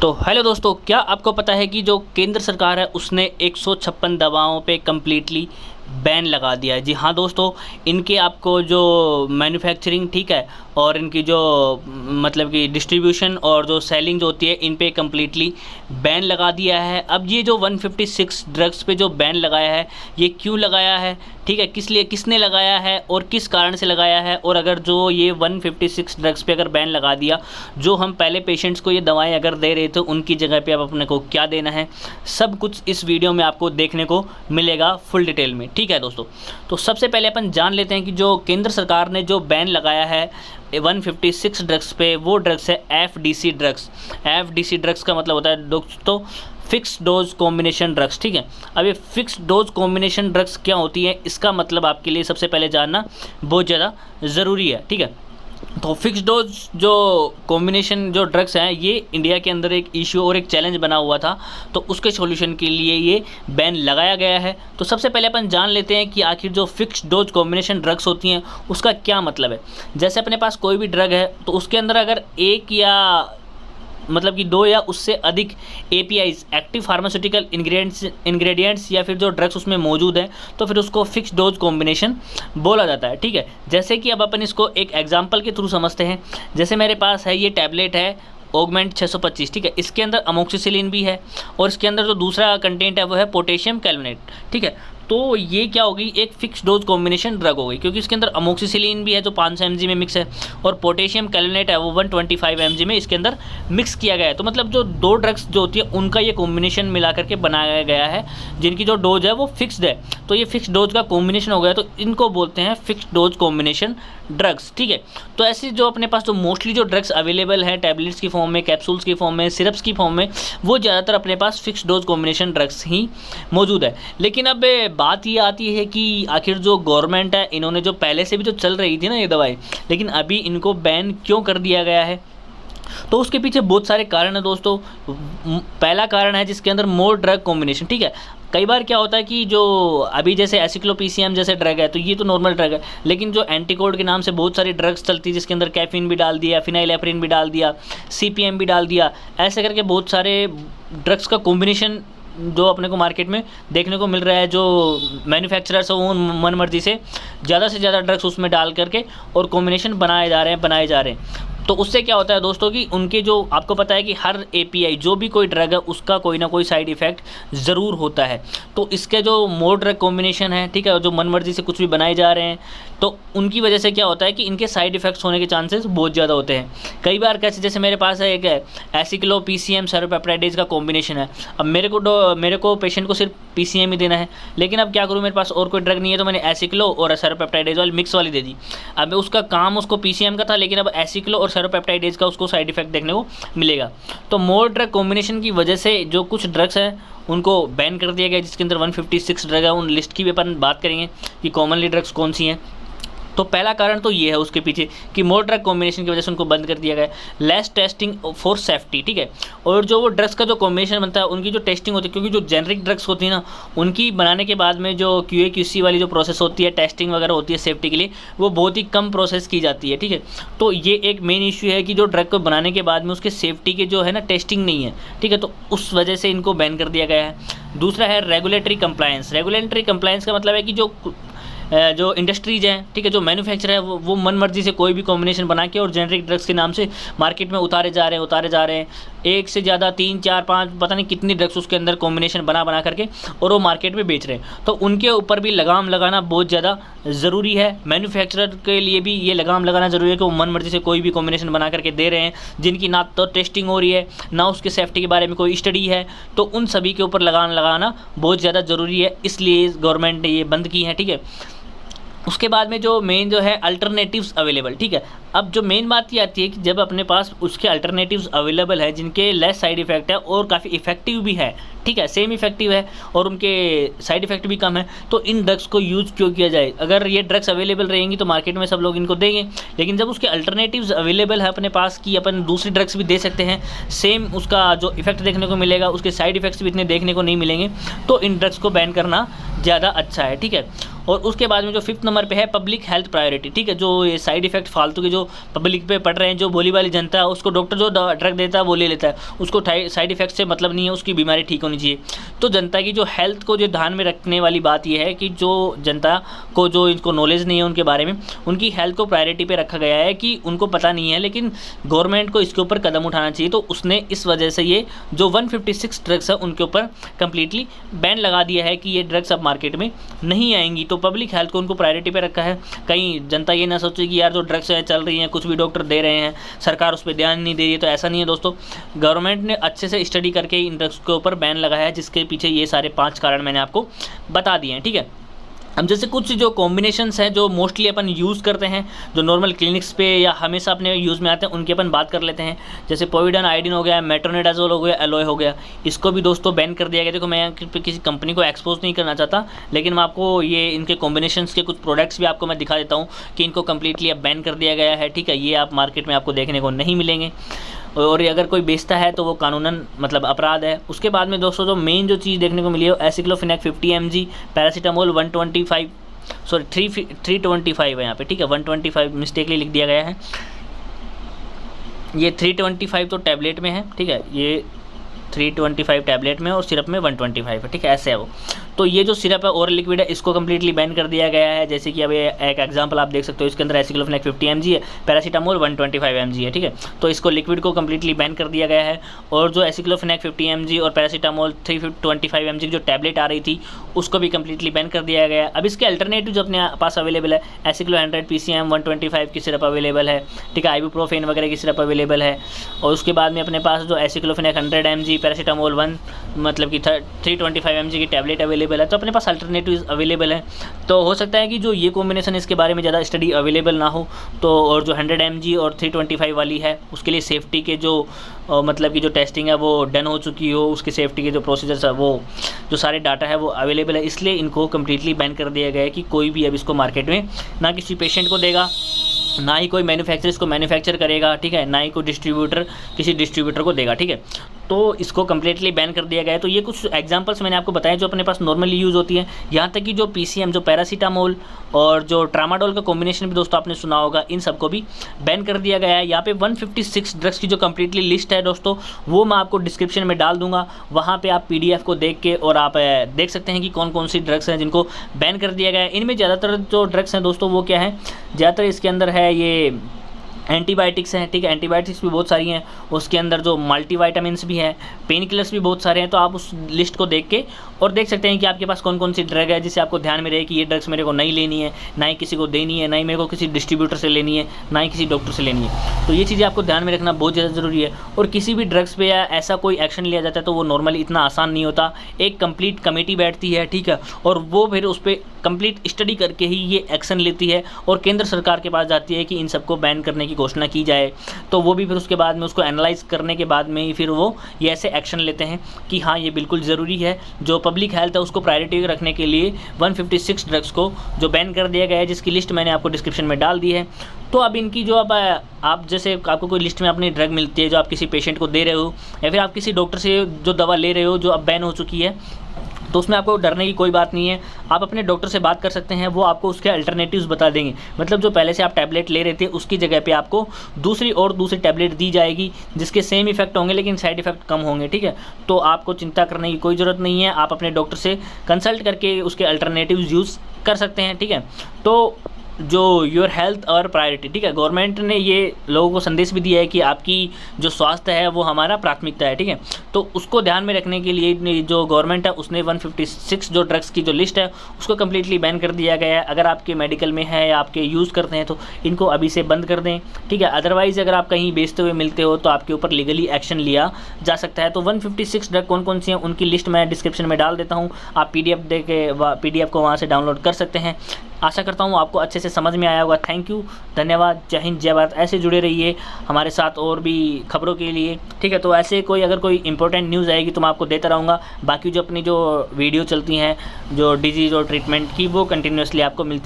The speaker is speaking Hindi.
तो हेलो दोस्तों, क्या आपको पता है कि जो केंद्र सरकार है उसने 156 दवाओं पे कम्प्लीटली बैन लगा दिया है। जी हाँ दोस्तों, इनके आपको जो मैन्युफैक्चरिंग ठीक है और इनकी जो मतलब कि डिस्ट्रीब्यूशन और जो सेलिंग जो होती है इन पे कम्प्लीटली बैन लगा दिया है। अब ये जो 156 ड्रग्स पे जो बैन लगाया है ये क्यों लगाया है, ठीक है, किस लिए किसने लगाया है और किस कारण से लगाया है, और अगर जो ये 156 ड्रग्स पे अगर बैन लगा दिया, जो हम पहले पेशेंट्स को ये दवाएं अगर दे रहे थे उनकी जगह पे अब अपने को क्या देना है, सब कुछ इस वीडियो में आपको देखने को मिलेगा फुल डिटेल में। ठीक है दोस्तों, तो सबसे पहले अपन जान लेते हैं कि जो केंद्र सरकार ने जो बैन लगाया है 156 ड्रग्स पे, वो ड्रग्स है एफडीसी ड्रग्स। एफडीसी ड्रग्स का मतलब होता है दोस्तों फिक्स डोज कॉम्बिनेशन ड्रग्स। ठीक है, अब ये फिक्स डोज कॉम्बिनेशन ड्रग्स क्या होती है, इसका मतलब आपके लिए सबसे पहले जानना बहुत ज़्यादा ज़रूरी है। ठीक है, तो फिक्स डोज जो कॉम्बिनेशन जो ड्रग्स हैं ये इंडिया के अंदर एक इशू और एक चैलेंज बना हुआ था, तो उसके सॉल्यूशन के लिए ये बैन लगाया गया है। तो सबसे पहले अपन जान लेते हैं कि आखिर जो फिक्स डोज कॉम्बिनेशन ड्रग्स होती हैं उसका क्या मतलब है। जैसे अपने पास कोई भी ड्रग है तो उसके अंदर अगर एक या मतलब कि दो या उससे अधिक एपीआईज एक्टिव फार्मास्यूटिकल इंग्रेडिएंट्स या फिर जो ड्रग्स उसमें मौजूद हैं तो फिर उसको फिक्स डोज कॉम्बिनेशन बोला जाता है। ठीक है, जैसे कि अब अपन इसको एक एग्जांपल के थ्रू समझते हैं। जैसे मेरे पास है ये टैबलेट है ऑगमेंट 625। ठीक है, इसके अंदर अमोक्सिसिलिन भी है और इसके अंदर जो दूसरा कंटेंट है वो है पोटेशियम कैल्विनेट। ठीक है, तो ये क्या होगी, एक फिक्स डोज कॉम्बिनेशन ड्रग हो गई, क्योंकि इसके अंदर अमोक्सिसिलिन भी है जो 500 mg में मिक्स है और पोटेशियम कैल्विनेट है वो 125 mg में इसके अंदर मिक्स किया गया है। तो मतलब जो दो ड्रग्स जो होती है उनका ये कॉम्बिनेशन मिला करके बनाया गया है, जिनकी जो डोज है वो फिक्स्ड है, तो ये फिक्स डोज का कॉम्बिनेशन हो गया, तो इनको बोलते हैं फिक्स डोज कॉम्बिनेशन ड्रग्स। ठीक है, तो ऐसे जो अपने पास जो मोस्टली जो ड्रग्स अवेलेबल है टैबलेट्स की फॉर्म में, कैप्सूल्स की फॉर्म में, सिरप्स की फॉर्म में, वो ज़्यादातर अपने पास फिक्स डोज कॉम्बिनेशन ड्रग्स ही मौजूद है। लेकिन अब बात ये आती है कि आखिर जो गवर्नमेंट है इन्होंने जो पहले से भी जो चल रही थी ना ये दवाई, लेकिन अभी इनको बैन क्यों कर दिया गया है, तो उसके पीछे बहुत सारे कारण है दोस्तों। पहला कारण है जिसके अंदर मोर ड्रग कॉम्बिनेशन। ठीक है, कई बार क्या होता है कि जो अभी जैसे एसिक्लोपीसीएम जैसे ड्रग है तो ये तो नॉर्मल ड्रग है, लेकिन जो एंटीकोड के नाम से बहुत सारी ड्रग्स चलती है जिसके अंदर कैफीन भी डाल दिया, फिनाइलेफ्रिन भी डाल दिया, सीपीएम भी डाल दिया, ऐसे करके बहुत सारे ड्रग्स का कॉम्बिनेशन जो अपने को मार्केट में देखने को मिल रहा है। जो मैन्युफैक्चरर्स हैं वो मन मर्जी से ज़्यादा ड्रग्स उसमें डाल करके और कॉम्बिनेशन बनाए जा रहे हैं। तो उससे क्या होता है दोस्तों कि उनके जो आपको पता है कि हर एपीआई जो भी कोई ड्रग है उसका कोई ना कोई साइड इफ़ेक्ट ज़रूर होता है। तो इसके जो मोर ड्रग कॉम्बिनेशन है, ठीक है, जो मन मर्जी से कुछ भी बनाए जा रहे हैं तो उनकी वजह से क्या होता है कि इनके साइड इफ़ेक्ट्स होने के चांसेस बहुत ज़्यादा होते हैं। कई बार कैसे, जैसे मेरे पास है एक एसिक्लो पीसीएम सेरोपेप्टाइडेज का कॉम्बिनेशन है। अब मेरे को पेशेंट को सिर्फ पीसीएम ही देना है, लेकिन अब क्या करूँ, मेरे पास और कोई ड्रग नहीं है तो मैंने एसिक्लो और सेरोपेप्टाइडेज वाली मिक्स वाली दे दी। अब उसका काम उसको पीसीएम का था, लेकिन अब एसिक्लो और सेरोपेप्टाइडेज का उसको साइड इफेक्ट देखने को मिलेगा। तो मोर ड्रग कॉम्बिनेशन की वजह से जो कुछ ड्रग्स हैं उनको बैन कर दिया गया, जिसके अंदर 156 ड्रग है। उन लिस्ट की भी अपन बात करेंगे कि कॉमनली ड्रग्स कौन सी हैं। तो पहला कारण तो ये है उसके पीछे कि मोर ड्रग कॉम्बिनेशन की वजह से उनको बंद कर दिया गया। Less testing for safety. ठीक है, और जो वो ड्रग्स का जो कॉम्बिनेशन बनता है उनकी जो टेस्टिंग होती है, क्योंकि जो जेनरिक ड्रग्स होती है ना उनकी बनाने के बाद में जो QA QC वाली जो प्रोसेस होती है, टेस्टिंग वगैरह होती है सेफ्टी के लिए, वो बहुत ही कम प्रोसेस की जाती है। ठीक है, तो ये एक मेन इशू है कि जो ड्रग को बनाने के बाद में उसके सेफ्टी के जो है ना टेस्टिंग नहीं है। ठीक है, तो उस वजह से इनको बैन कर दिया गया है। दूसरा है रेगुलेटरी कंप्लायंस। रेगुलेटरी कंप्लायंस का मतलब है कि जो इंडस्ट्रीज हैं, ठीक है, जो मैन्युफैक्चर है वो मन मर्जी से कोई भी कॉम्बिनेशन बना के और जेनरिक ड्रग्स के नाम से मार्केट में उतारे जा रहे हैं। एक से ज़्यादा 3 4 5 पता नहीं कितनी ड्रग्स उसके अंदर कॉम्बिनेशन बना करके और वो मार्केट में बेच रहे हैं। तो उनके ऊपर भी लगाम लगाना बहुत ज़्यादा ज़रूरी है। मैन्युफैक्चरर के लिए भी ये लगाम लगाना ज़रूरी है कि वो मन मर्जी से कोई भी कॉम्बिनेशन बना करके दे रहे हैं, जिनकी ना तो टेस्टिंग हो रही है ना उसके सेफ्टी के बारे में कोई स्टडी है। तो उन सभी के ऊपर लगाम लगाना बहुत ज़्यादा ज़रूरी है, इसलिए गवर्नमेंट ने ये बंद की है। ठीक है, उसके बाद में जो मेन जो है अल्टरनेटिव्स अवेलेबल। ठीक है, अब जो मेन बात ये आती है कि जब अपने पास उसके अल्टरनेटिव्स अवेलेबल है जिनके लेस साइड इफेक्ट है और काफ़ी इफेक्टिव भी है, ठीक है, सेम इफेक्टिव है और उनके साइड इफेक्ट भी कम है, तो इन ड्रग्स को यूज़ क्यों किया जाए। अगर ये ड्रग्स अवेलेबल रहेंगी तो मार्केट में सब लोग इनको देंगे, लेकिन जब उसके अल्टरनेटिव्स अवेलेबल है अपने पास कि अपन दूसरी ड्रग्स भी दे सकते हैं, सेम उसका जो इफेक्ट देखने को मिलेगा, उसके साइड इफेक्ट्स भी इतने देखने को नहीं मिलेंगे, तो इन ड्रग्स को बैन करना ज़्यादा अच्छा है। ठीक है, और उसके बाद में जो 5th नंबर पे है पब्लिक हेल्थ प्रायोरिटी, ठीक है। जो ये साइड इफेक्ट फालतू के जो पब्लिक पे पड़ रहे हैं, जो भोली वाली जनता है, उसको डॉक्टर जो ड्रग देता है वो ले लेता है, उसको साइड इफेक्ट से मतलब नहीं है, उसकी बीमारी ठीक होनी चाहिए। तो जनता की जो हेल्थ को जो ध्यान में रखने वाली बात यह है कि जो जनता को जो इनको नॉलेज नहीं है उनके बारे में, उनकी हेल्थ को प्रायोरिटी पे रखा गया है कि उनको पता नहीं है, लेकिन गवर्नमेंट को इसके ऊपर कदम उठाना चाहिए। तो उसने इस वजह से ये जो 156 ड्रग्स है उनके ऊपर कंप्लीटली बैन लगा दिया है कि ये ड्रग्स अब मार्केट में नहीं आएंगी। तो पब्लिक हेल्थ को उनको प्रायोरिटी पे रखा है। कहीं जनता ये ना सोचे कि यार जो ड्रग्स है चल रही हैं, कुछ भी डॉक्टर दे रहे हैं, सरकार उस पर ध्यान नहीं दे रही है। तो ऐसा नहीं है दोस्तों, गवर्नमेंट ने अच्छे से स्टडी करके इन ड्रग्स के ऊपर बैन लगाया है, जिसके पीछे ये सारे 5 कारण मैंने आपको बता दिए हैं, ठीक है। अब जैसे कुछ जो कॉम्बिनेशंस हैं जो मोस्टली अपन यूज़ करते हैं, जो नॉर्मल क्लिनिक्स पे या हमेशा अपने यूज़ में आते हैं, उनकी अपन बात कर लेते हैं। जैसे पोविडन आयोडीन हो गया, मेट्रोनिडाजोल हो गया, एलॉय हो गया, इसको भी दोस्तों बैन कर दिया गया। देखो मैं किसी कंपनी को एक्सपोज नहीं करना चाहता, लेकिन मैं आपको ये इनके कॉम्बिनेशंस के कुछ प्रोडक्ट्स भी आपको मैं दिखा देता हूँ कि इनको कम्प्लीटली अब बैन कर दिया गया है, ठीक है। ये आप मार्केट में आपको देखने को नहीं मिलेंगे, और अगर कोई बेचता है तो वो कानूनन मतलब अपराध है। उसके बाद में दोस्तों जो मेन जो चीज़ देखने को मिली है, एसिक्लोफेनेक 50 mg, पैरासीटामोल 125, सॉरी 325 है यहाँ पे, ठीक है। 125 मिस्टेकली लिख दिया गया है, ये 325 तो टैबलेट में है, ठीक है। ये 325 टैबलेट में और सिरप में 125 है, ठीक है, ऐसे है वो। तो ये जो सिरप है ओरल लिक्विड है, इसको कम्प्लीटली बैन कर दिया गया है। जैसे कि अब ये एक एग्जांपल आप देख सकते हो, इसके अंदर एसिक्लोफेनेक 50 mg है, पैरासीटामोल 125 mg है, ठीक है। तो इसको लिक्विड को कम्प्लीटली बैन कर दिया गया है। और जो एसिक्लोफेनेक 50 mg और पैरासीटामोल 325 mg जो टैबलेट आ रही थी, उसको भी कम्प्लीटली बैन कर दिया गया है। अब इसके अल्टरनेटिव जो अपने पास अवेलेबल है, एसिक्लो 100 PCM 125 की सिरप अवेलेबल है, ठीक है। आइबुप्रोफेन वगैरह की सिरप अवेलेबल है। और उसके बाद में अपने पास जो एसिक्लोफेनेक 100 mg, पैरासीटामोल 1 मतलब कि 325 mg की टैबलेट अवेलेबल है। तो अपने पास अल्टरनेटिव अवेलेबल है। तो हो सकता है कि जो ये कॉम्बिनेशन इसके बारे में ज़्यादा स्टडी अवेलेबल ना हो, तो और जो 100 mg और 325 वाली है, उसके लिए सेफ्टी के जो मतलब कि जो टेस्टिंग है वो डन हो चुकी हो, उसकी सेफ्टी के जो प्रोसीजर्स है, वो जो सारे डाटा है वो अवेलेबल है। इसलिए इनको कम्प्लीटली बैन कर दिया गया है कि कोई भी अब इसको मार्केट में ना किसी पेशेंट को देगा, ना ही कोई मैन्युफैक्चर इसको मैन्युफैक्चर करेगा, ठीक है, ना ही कोई डिस्ट्रीब्यूटर किसी डिस्ट्रीब्यूटर को देगा, ठीक है। तो इसको कम्प्लीटली बैन कर दिया गया है। तो ये कुछ एग्जांपल्स मैंने आपको बताए जो अपने पास नॉर्मली यूज़ होती हैं। यहाँ तक कि जो PCM, जो पैरासीटामोल और जो ट्रामाडोल का कॉम्बिनेशन भी दोस्तों आपने सुना होगा, इन सबको भी बैन कर दिया गया है। यहाँ पे 156 ड्रग्स की जो कम्प्लीटली लिस्ट है दोस्तों, वो मैं आपको डिस्क्रिप्शन में डाल दूंगा। वहाँ पर आप PDF को देख के और आप देख सकते हैं कि कौन कौन सी ड्रग्स हैं जिनको बैन कर दिया गया है। इनमें ज़्यादातर जो ड्रग्स हैं दोस्तों वो क्या है, ज़्यादातर इसके अंदर है ये एंटीबायोटिक्स हैं, ठीक है। एंटीबायोटिक्स भी बहुत सारी हैं, उसके अंदर जो मल्टीविटामिन्स भी हैं, पेन किलर्स भी बहुत सारे हैं। तो आप उस लिस्ट को देख के और देख सकते हैं कि आपके पास कौन कौन सी ड्रग है, जिससे आपको ध्यान में रहे कि ये ड्रग्स मेरे को नहीं लेनी है, ना ही किसी को देनी है, ना ही मेरे को किसी डिस्ट्रीब्यूटर से लेनी है, ना ही किसी डॉक्टर से लेनी है। तो ये चीज़ें आपको ध्यान में रखना बहुत ज़्यादा ज़रूरी है। और किसी भी ड्रग्स पे या ऐसा कोई एक्शन लिया जाता है तो वो नॉर्मली इतना आसान नहीं होता। एक कंप्लीट कमेटी बैठती है, ठीक है, और वो फिर उस पर कंप्लीट स्टडी करके ही ये एक्शन लेती है और केंद्र सरकार के पास जाती है कि इन सबको बैन करने की घोषणा की जाए। तो वो भी फिर उसके बाद में उसको एनालाइज करने के बाद में ही फिर वो ये ऐसे एक्शन लेते हैं कि हाँ ये बिल्कुल ज़रूरी है। जो पब्लिक हेल्थ है उसको प्रायोरिटी रखने के लिए 156 ड्रग्स को जो बैन कर दिया गया है, जिसकी लिस्ट मैंने आपको डिस्क्रिप्शन में डाल दी है। तो अब इनकी जो अब आप जैसे आपको कोई लिस्ट में अपनी ड्रग मिलती है जो आप किसी पेशेंट को दे रहे हो, या फिर आप किसी डॉक्टर से जो दवा ले रहे हो जो अब बैन हो चुकी है, तो उसमें आपको डरने की कोई बात नहीं है। आप अपने डॉक्टर से बात कर सकते हैं, वो आपको उसके अल्टरनेटिव्स बता देंगे। मतलब जो पहले से आप टैबलेट ले रहे थे उसकी जगह पे आपको दूसरी टैबलेट दी जाएगी, जिसके सेम इफेक्ट होंगे लेकिन साइड इफेक्ट कम होंगे, ठीक है। तो आपको चिंता करने की कोई ज़रूरत नहीं है। आप अपने डॉक्टर से कंसल्ट करके उसके अल्टरनेटिव्स यूज़ कर सकते हैं, ठीक है। तो जो योर हेल्थ और प्रायोरिटी, ठीक है, गवर्नमेंट ने ये लोगों को संदेश भी दिया है कि आपकी जो स्वास्थ्य है वो हमारा प्राथमिकता है, ठीक है। तो उसको ध्यान में रखने के लिए जो गवर्नमेंट है उसने 156 जो ड्रग्स की जो लिस्ट है उसको कम्प्लीटली बैन कर दिया गया है। अगर आपके मेडिकल में है या आपके यूज़ करते हैं तो इनको अभी से बंद कर दें, ठीक है। अदरवाइज़ अगर आप कहीं बेचते हुए मिलते हो तो आपके ऊपर लीगली एक्शन लिया जा सकता है। तो 156 ड्रग कौन कौन सी हैं उनकी लिस्ट मैं डिस्क्रिप्शन में डाल देता हूँ, आप PDF को वहाँ से डाउनलोड कर सकते हैं। आशा करता हूँ आपको अच्छे से समझ में आया होगा। थैंक यू, धन्यवाद, जय हिंद, जय भारत। ऐसे जुड़े रहिए हमारे साथ और भी खबरों के लिए, ठीक है। तो ऐसे अगर कोई इंपॉर्टेंट न्यूज़ आएगी तो मैं आपको देता रहूँगा। बाकी जो अपनी जो वीडियो चलती हैं जो डिजीज़ और ट्रीटमेंट की, वो कंटिन्यूसली आपको मिलती